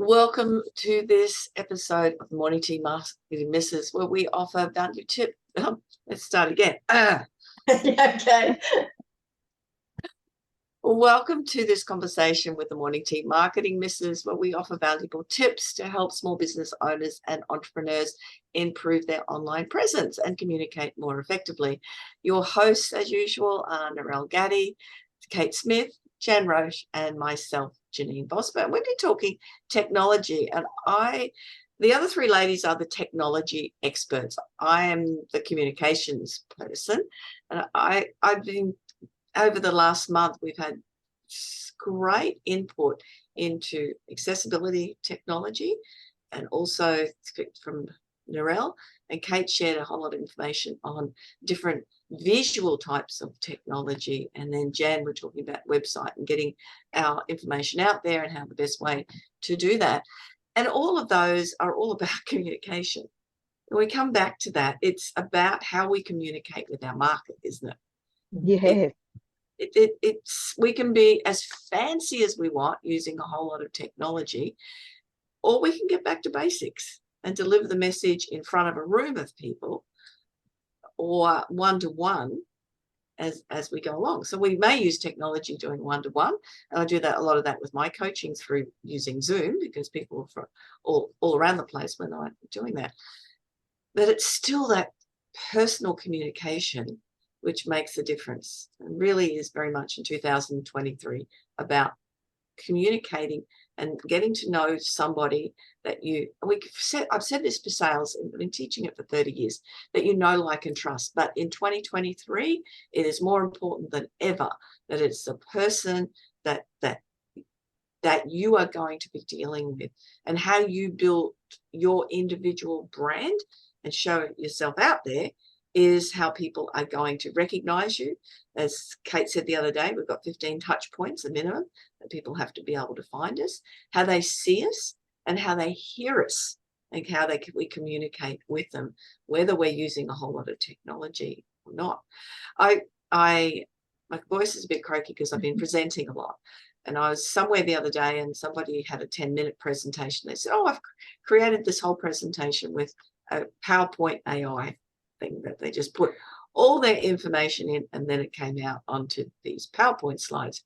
Welcome to this episode of Morning Tea Marketing Misses, where we offer value tip. Let's start again. Okay. Welcome to this conversation with the Morning Tea Marketing Misses, where we offer valuable tips to help small business owners and entrepreneurs improve their online presence and communicate more effectively. Your hosts, as usual, are Narelle Gaddy, Kate Smith, Jan Roche, and myself, Janeen Bosper. And we've been talking technology, and the other three ladies are the technology experts. I am the communications person, and I've been, over the last month, we've had great input into accessibility technology, and also from Narelle and Kate shared a whole lot of information on different visual types of technology. And then Jan, we're talking about website and getting our information out there and how the best way to do that. And all of those are all about communication. When we come back to that, it's about how we communicate with our market, isn't it? Yeah. We can be as fancy as we want using a whole lot of technology, or we can get back to basics and deliver the message in front of a room of people or one-to-one as we go along. So we may use technology doing one-to-one, and I do that a lot of that with my coaching through using Zoom, because people are from all around the place when I'm doing that. But it's still that personal communication which makes a difference, and really is very much in 2023 about communicating and getting to know somebody that I've said this for sales, and I've been teaching it for 30 years, that you know, like, and trust. But in 2023, it is more important than ever that it's the person that you are going to be dealing with, and how you build your individual brand and show yourself out there is how people are going to recognize you. As Kate said the other day, we've got 15 touch points, a minimum, that people have to be able to find us, how they see us and how they hear us, and how we communicate with them, whether we're using a whole lot of technology or not. My voice is a bit croaky because I've been presenting a lot. And I was somewhere the other day and somebody had a 10-minute presentation. They said, oh, I've created this whole presentation with a PowerPoint AI thing that they just put all their information in, and then it came out onto these PowerPoint slides.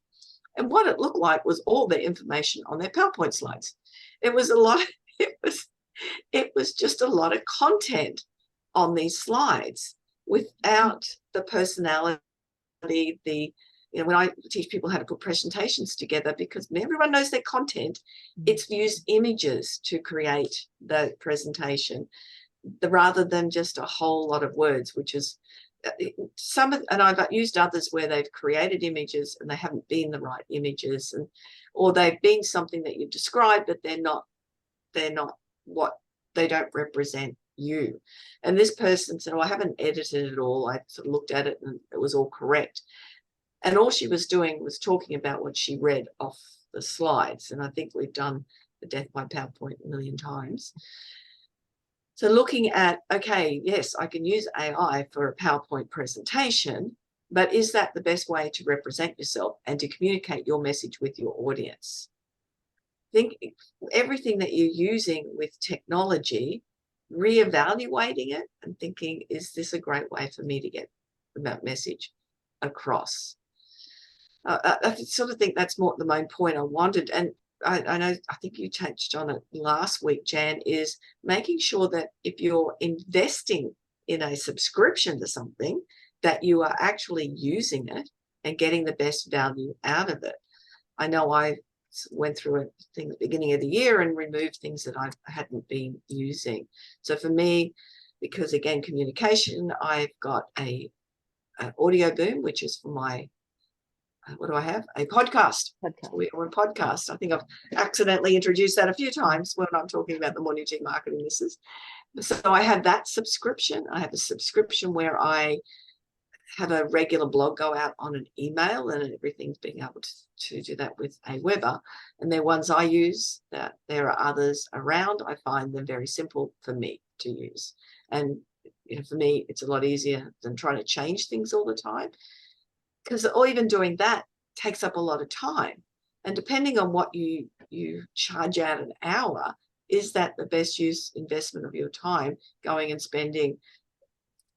And what it looked like was all the information on their PowerPoint slides. It was just a lot of content on these slides without the personality, when I teach people how to put presentations together, because everyone knows their content, it's used images to create the presentation rather than just a whole lot of words, which is and I've used others where they've created images and they haven't been the right images, or they've been something that you've described, but they're not what they don't represent you. And this person said, oh, I haven't edited it all. I sort of looked at it and it was all correct. And all she was doing was talking about what she read off the slides. And I think we've done the Death by PowerPoint a million times. So looking at, okay, yes, I can use AI for a PowerPoint presentation, but is that the best way to represent yourself and to communicate your message with your audience? Think everything that you're using with technology, reevaluating it and thinking, is this a great way for me to get that message across? I sort of think that's more the main point I wanted. And I know, I think you touched on it last week, Jan, is making sure that if you're investing in a subscription to something, that you are actually using it and getting the best value out of it. I know I went through a thing at the beginning of the year and removed things that I hadn't been using. So for me, because again, communication, I've got an audio boom, which is for my what do I have? A podcast. We're a podcast. I think I've accidentally introduced that a few times when I'm talking about the Morning Tea Marketing Misses. So I have that subscription. I have a subscription where I have a regular blog go out on an email, and everything's being able to do that with Aweber. And they're ones I use. That there are others around. I find them very simple for me to use. And for me, it's a lot easier than trying to change things all the time, because even doing that takes up a lot of time. And depending on what you you charge out an hour, is that the best investment of your time, going and spending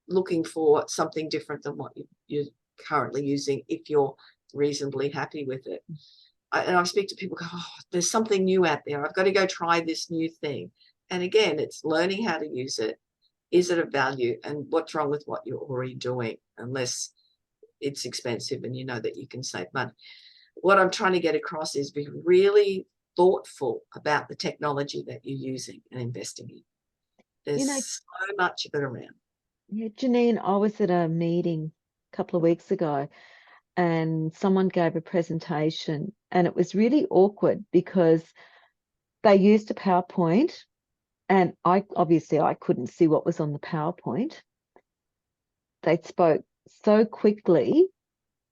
looking for something different than what you're currently using, if you're reasonably happy with it? And I speak to people, go, oh, there's something new out there. I've got to go try this new thing. And again, it's learning how to use it. Is it of value? And what's wrong with what you're already doing, unless it's expensive and you know that you can save money. What I'm trying to get across is be really thoughtful about the technology that you're using and investing in. There's so much of it around. Yeah, Janeen, I was at a meeting a couple of weeks ago and someone gave a presentation and it was really awkward because they used a PowerPoint and I couldn't see what was on the PowerPoint. They spoke so quickly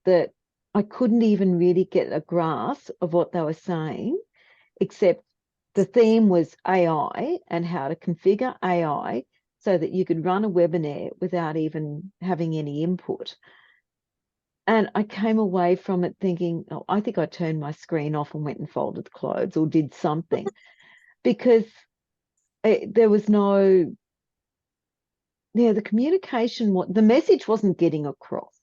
that I couldn't even really get a grasp of what they were saying, except the theme was AI and how to configure AI so that you could run a webinar without even having any input. And I came away from it thinking, oh, I think I turned my screen off and went and folded the clothes or did something, because there was no, the communication, the message wasn't getting across.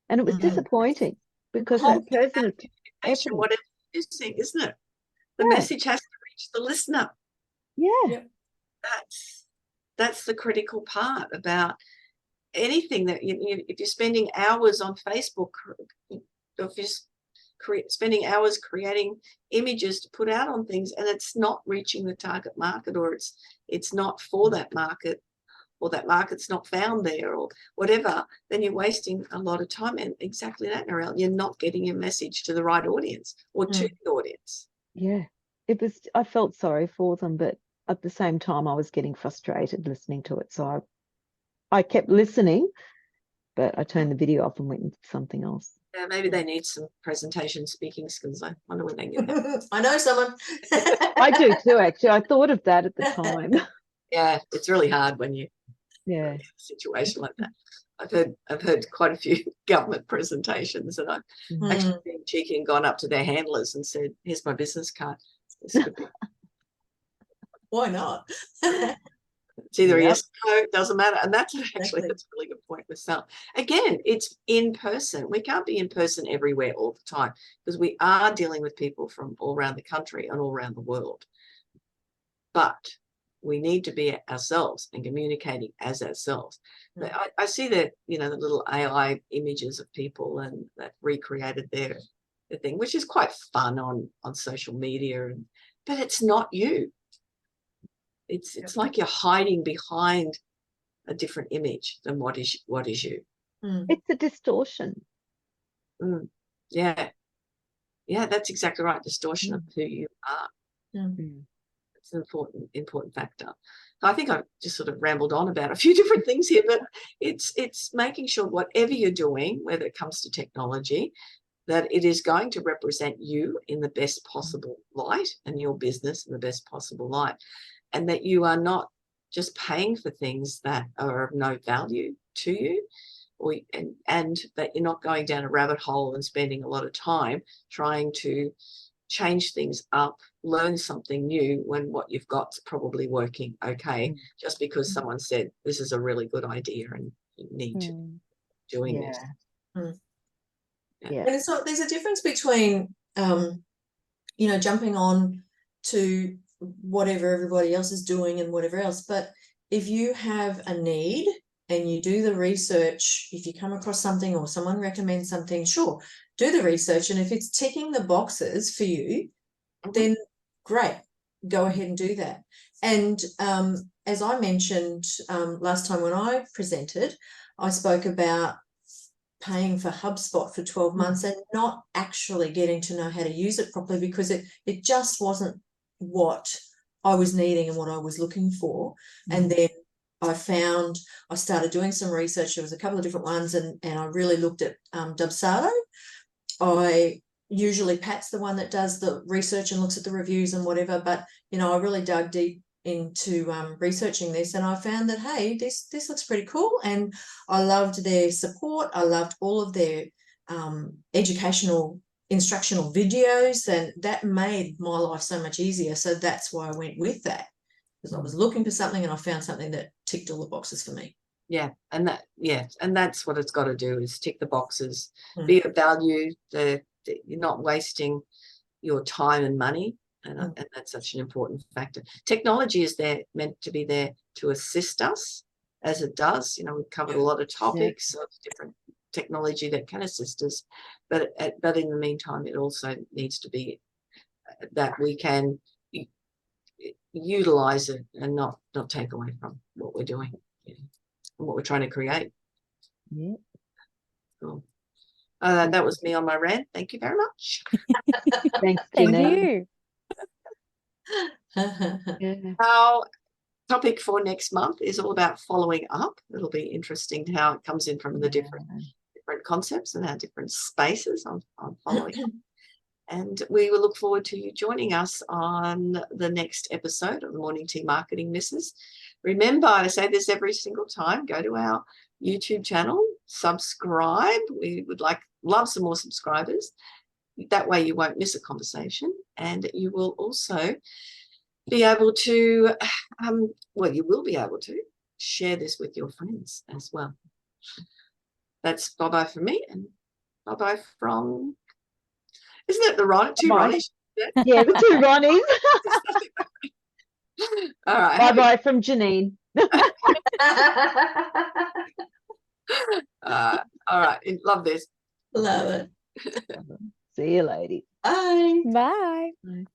And it was disappointing because that person had whatever you're using, isn't it? The message has to reach the listener. Yeah. That's the critical part about anything that if you're spending hours on Facebook, if you're spending hours creating images to put out on things and it's not reaching the target market, or it's not for that market, or that market's not found there, or whatever, then you're wasting a lot of time. And exactly that, Narelle, you're not getting your message to the right audience or to the audience. Yeah, I felt sorry for them, but at the same time I was getting frustrated listening to it. So I kept listening, but I turned the video off and went into something else. Yeah, maybe they need some presentation speaking skills. I wonder when they get that. I know someone. I do too, actually. I thought of that at the time. Yeah, it's really hard when you in a situation like that. I've heard quite a few government presentations, and I've actually been cheeky and gone up to their handlers and said, "Here's my business card. This could be." Why not? It's either yes or no, it doesn't matter. And that's a really good point myself. Again, it's in person. We can't be in person everywhere all the time because we are dealing with people from all around the country and all around the world. But we need to be ourselves and communicating as ourselves. I see that, the little AI images of people and that recreated their thing, which is quite fun on social media, but it's not you. It's like you're hiding behind a different image than what is you. It's a distortion. Yeah, that's exactly right. Distortion of who you are. It's an important factor. I think I've just sort of rambled on about a few different things here, but it's making sure whatever you're doing, whether it comes to technology, that it is going to represent you in the best possible light and your business in the best possible light. And that you are not just paying for things that are of no value to you, and that you're not going down a rabbit hole and spending a lot of time trying to change things up, learn something new when what you've got's probably working okay, just because someone said this is a really good idea and you need to be doing this. Yeah. And there's a difference between jumping on to whatever everybody else is doing and whatever else, but if you have a need and you do the research, if you come across something or someone recommends something, sure, do the research, and if it's ticking the boxes for you, then great, go ahead and do that. And as I mentioned last time when I presented, I spoke about paying for HubSpot for 12 months and not actually getting to know how to use it properly because it just wasn't what I was needing and what I was looking for. And then I started doing some research. There was a couple of different ones, and I really looked at Dubsado. Usually Pat's the one that does the research and looks at the reviews and whatever, but I really dug deep into researching this, and I found that, hey, this looks pretty cool, and I loved their support. I loved all of their educational instructional videos, then that made my life so much easier. So that's why I went with that, because I was looking for something and I found something that ticked all the boxes for me. Yeah, and that's what it's got to do, is tick the boxes, Mm. be of value. You're not wasting your time and money, and that's such an important factor. Technology is meant to be there to assist us, as it does. We've covered a lot of topics of different technology that can assist us, but in the meantime, it also needs to be that we can utilize it and not take away from what we're doing, and what we're trying to create. Yeah. Cool. That was me on my rant. Thank you very much. Thanks, Thank Janeen. you. Yeah. Our topic for next month is all about following up. It'll be interesting how it comes in from the different concepts and our different spaces on following up. And we will look forward to you joining us on the next episode of the Morning Tea Marketing Misses. Remember, I say this every single time, go to our YouTube channel, subscribe. We would love some more subscribers. That way you won't miss a conversation, and you will also be able to, you will be able to share this with your friends as well. That's bye-bye from me, and bye-bye from, isn't it the two Ronnies? Yeah, the two Ronnies. All right. Bye-bye from Janeen. All right. Love this. Love it. See you, ladies. Bye. Bye. Bye.